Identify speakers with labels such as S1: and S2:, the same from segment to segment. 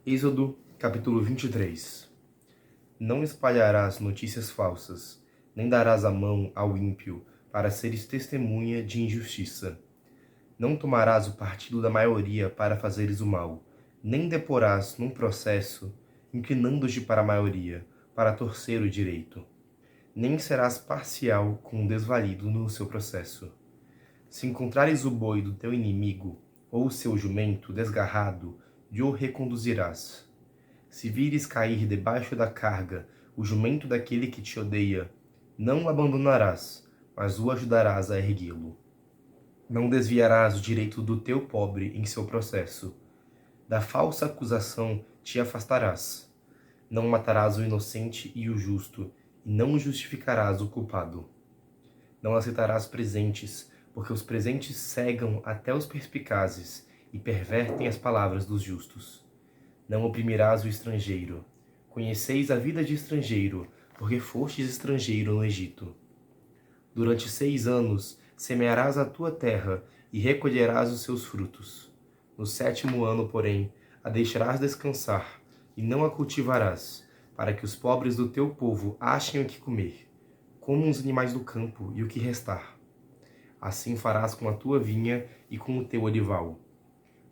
S1: Êxodo, capítulo 23. Não espalharás notícias falsas, nem darás a mão ao ímpio para seres testemunha de injustiça. Não tomarás o partido da maioria para fazeres o mal, nem deporás num processo, inclinando-te para a maioria, para torcer o direito. Nem serás parcial com o desvalido no seu processo. Se encontrares o boi do teu inimigo, ou o seu jumento desgarrado, o reconduzirás. Se vires cair debaixo da carga o jumento daquele que te odeia, não o abandonarás, mas o ajudarás a erguê-lo. Não desviarás o direito do teu pobre em seu processo. Da falsa acusação te afastarás. Não matarás o inocente e o justo, e não justificarás o culpado. Não aceitarás presentes, porque os presentes cegam até os perspicazes e pervertem as palavras dos justos. Não oprimirás o estrangeiro. Conheceis a vida de estrangeiro, porque fostes estrangeiro no Egito. Durante 6 anos semearás a tua terra e recolherás os seus frutos. No 7º ano, porém, a deixarás descansar e não a cultivarás, para que os pobres do teu povo achem o que comer. Comam os animais do campo e o que restar. Assim farás com a tua vinha e com o teu olival.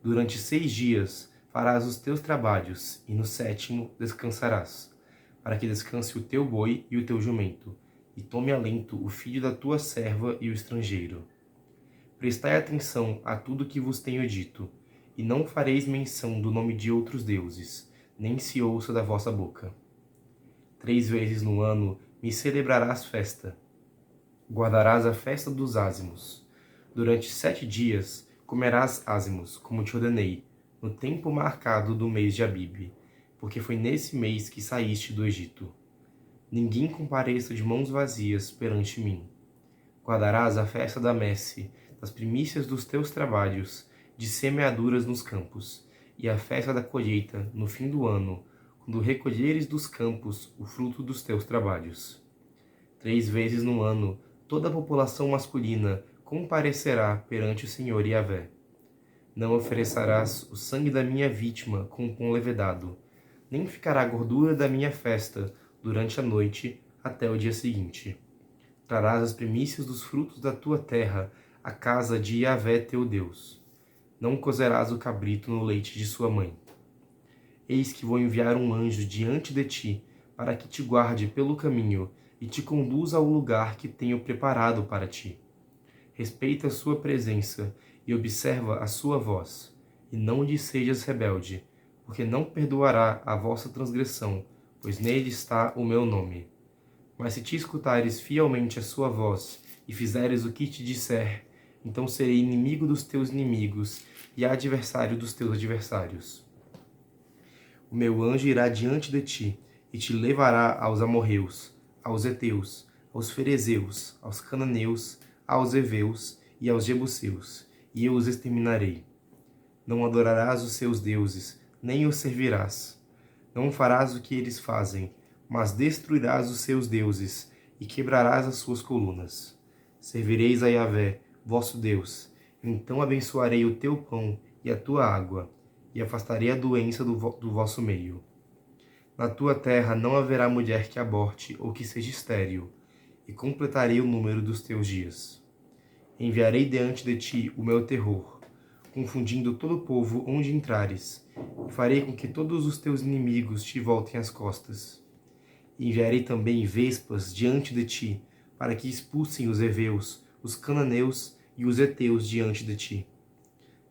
S1: Durante 6 dias farás os teus trabalhos, e no 7º descansarás, para que descanse o teu boi e o teu jumento, e tome alento o filho da tua serva e o estrangeiro. Prestai atenção a tudo que vos tenho dito, e não fareis menção do nome de outros deuses, nem se ouça da vossa boca. 3 vezes no ano me celebrarás festa. Guardarás a festa dos ázimos. Durante 7 dias comerás ázimos, como te ordenei, no tempo marcado do mês de Abibe, porque foi nesse mês que saíste do Egito. Ninguém compareça de mãos vazias perante mim. Guardarás a festa da messe, das primícias dos teus trabalhos, de semeaduras nos campos, e a festa da colheita no fim do ano, quando recolheres dos campos o fruto dos teus trabalhos. 3 vezes no ano, toda a população masculina comparecerá perante o Senhor Yahvé. Não oferecerás o sangue da minha vítima com pão levedado, nem ficará a gordura da minha festa durante a noite até o dia seguinte. Trarás as primícias dos frutos da tua terra à casa de Yahvé teu Deus. Não cozerás o cabrito no leite de sua mãe. Eis que vou enviar um anjo diante de ti, para que te guarde pelo caminho e te conduza ao lugar que tenho preparado para ti. Respeita a sua presença e observa a sua voz, e não lhe sejas rebelde, porque não perdoará a vossa transgressão, pois nele está o meu nome. Mas se te escutares fielmente a sua voz, e fizeres o que te disser, então serei inimigo dos teus inimigos, e adversário dos teus adversários. O meu anjo irá diante de ti, e te levará aos amorreus, aos heteus, aos ferezeus, aos cananeus, aos heveus e aos jebuseus, e eu os exterminarei. Não adorarás os seus deuses, nem os servirás. Não farás o que eles fazem, mas destruirás os seus deuses, e quebrarás as suas colunas. Servireis a Yahvé, vosso Deus, então abençoarei o teu pão e a tua água, e afastarei a doença do vosso meio. Na tua terra não haverá mulher que aborte ou que seja estéril, e completarei o número dos teus dias. Enviarei diante de ti o meu terror, confundindo todo o povo onde entrares, e farei com que todos os teus inimigos te voltem as costas. Enviarei também vespas diante de ti, para que expulsem os heveus, os cananeus e os heteus diante de ti.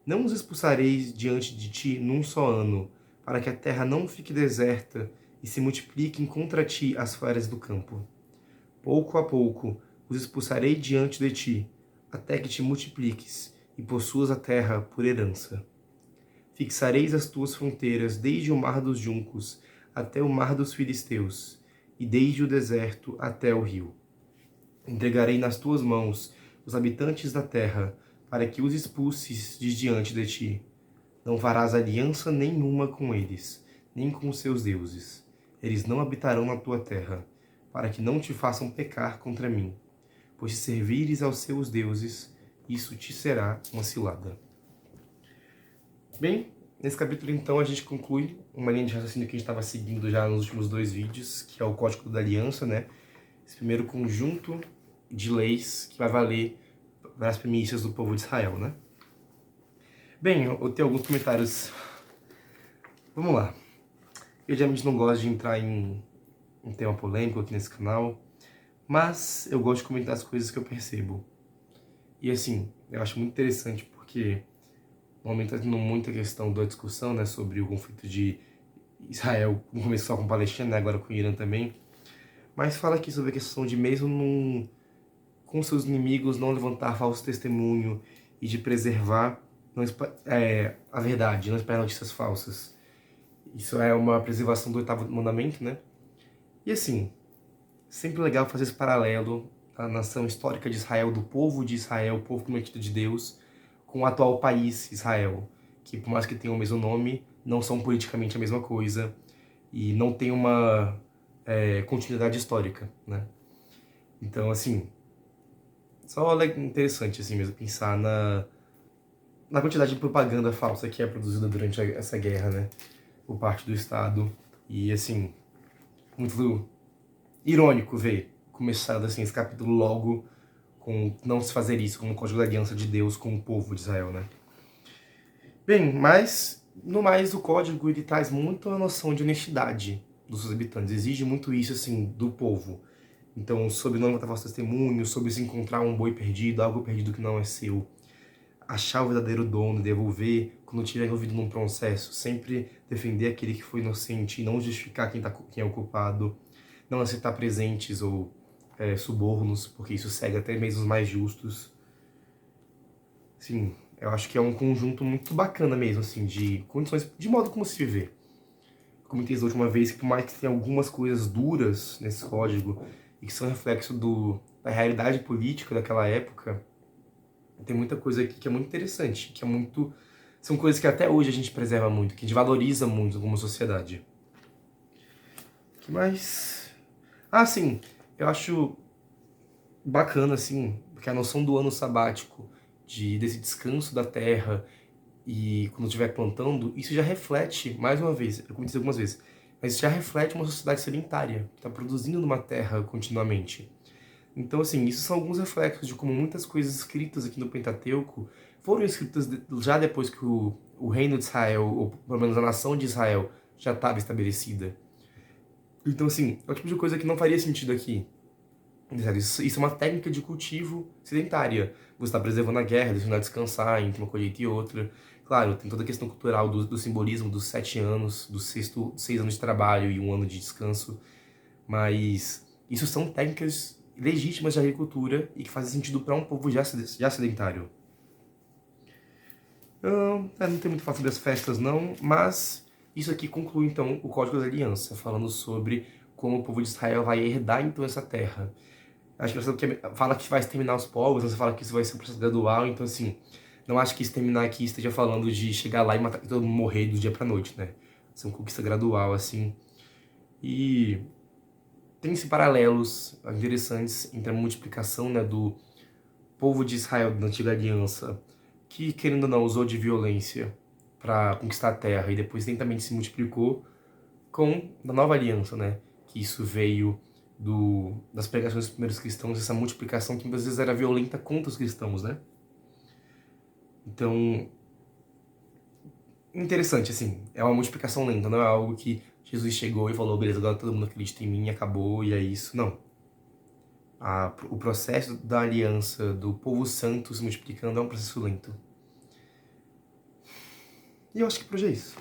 S1: Não os expulsareis diante de ti num só ano, para que a terra não fique deserta e se multipliquem contra ti as feras do campo. Pouco a pouco os expulsarei diante de ti, até que te multipliques e possuas a terra por herança. Fixareis as tuas fronteiras desde o mar dos juncos até o mar dos filisteus, e desde o deserto até o rio. Entregarei nas tuas mãos os habitantes da terra, para que os expulses de diante de ti. Não farás aliança nenhuma com eles, nem com os seus deuses. Eles não habitarão na tua terra, para que não te façam pecar contra mim. Pois se servires aos seus deuses, isso te será uma cilada. Bem, Nesse capítulo, então, a gente conclui uma linha de raciocínio que a gente estava seguindo já nos últimos 2 vídeos, que é o Código da Aliança, né? Esse primeiro conjunto de leis que vai valer para as primícias do povo de Israel, né? Bem, eu tenho alguns comentários. Vamos lá. Eu geralmente não gosto de entrar em um tema polêmico aqui nesse canal, mas eu gosto de comentar as coisas que eu percebo. E assim, eu acho muito interessante porque normalmente está tendo muita questão da discussão, né, sobre o conflito de Israel, no começo só com a Palestina, né, agora com o Irã também. Mas fala aqui sobre a questão de mesmo com seus inimigos não levantar falso testemunho e de preservar a verdade, não espalhar notícias falsas. Isso é uma preservação do 8º mandamento, né? E assim, sempre legal fazer esse paralelo da nação histórica de Israel, do povo de Israel, o povo prometido de Deus, com o atual país, Israel, que por mais que tenham o mesmo nome, não são politicamente a mesma coisa e não tem uma continuidade histórica, né? Então, assim, só é interessante, assim mesmo, pensar na quantidade de propaganda falsa que é produzida durante essa guerra, né? Por parte do Estado. E, assim, muito irônico ver começado, assim, esse capítulo logo com não se fazer isso, como o Código da Aliança de Deus com o povo de Israel, né? Bem, mas, no mais, o código, ele traz muito a noção de honestidade dos seus habitantes. Exige muito isso, assim, do povo. Então, sobre não levantar falso testemunho, sobre se encontrar um boi perdido, algo perdido que não é seu, achar o verdadeiro dono, devolver quando estiver envolvido num processo, sempre defender aquele que foi inocente e não justificar quem é o culpado, não aceitar presentes ou subornos, porque isso segue até mesmo os mais justos. Sim, eu acho que é um conjunto muito bacana mesmo, assim, de condições, de modo como se viver. Como eu disse da última vez, que por mais que tenha algumas coisas duras nesse código e que são reflexo da realidade política daquela época, tem muita coisa aqui que é muito interessante, que é muito... São coisas que até hoje a gente preserva muito, que a gente valoriza muito como sociedade. O que mais? Ah, sim, eu acho bacana, assim, porque a noção do ano sabático, desse descanso da terra e quando estiver plantando, isso já reflete, mais uma vez, eu comentei algumas vezes, mas isso já reflete uma sociedade sedentária, que está produzindo numa terra continuamente. Então, assim, isso são alguns reflexos de como muitas coisas escritas aqui no Pentateuco foram escritas já depois que o reino de Israel, ou pelo menos a nação de Israel, já estava estabelecida. Então, assim, é o tipo de coisa que não faria sentido aqui. Isso é uma técnica de cultivo sedentária. Você está preservando a guerra, deixando ela descansar entre uma colheita e outra. Claro, tem toda a questão cultural do simbolismo dos 7 anos, dos 6 anos de trabalho e 1 ano de descanso. Mas isso são técnicas legítimas de agricultura e que fazem sentido para um povo já sedentário. Não tem muito falar sobre as festas não, mas isso aqui conclui então o Código da Aliança, falando sobre como o povo de Israel vai herdar então essa terra. Acho que fala que vai exterminar os povos, você fala que isso vai ser um processo gradual, então assim, não acho que exterminar aqui esteja falando de chegar lá e matar todo mundo morrer do dia pra noite, né? Isso é uma conquista gradual, assim. E tem-se paralelos interessantes entre a multiplicação, né, do povo de Israel da Antiga Aliança, que, querendo ou não, usou de violência para conquistar a terra e depois lentamente se multiplicou, com a Nova Aliança, né? Que isso veio das pregações dos primeiros cristãos, essa multiplicação que muitas vezes era violenta contra os cristãos, né? Então, interessante, assim, é uma multiplicação lenta, não é algo que Jesus chegou e falou, beleza, agora todo mundo acredita em mim, acabou, e é isso. Não. O processo da aliança, do povo santo se multiplicando, é um processo lento. E eu acho que por hoje é isso.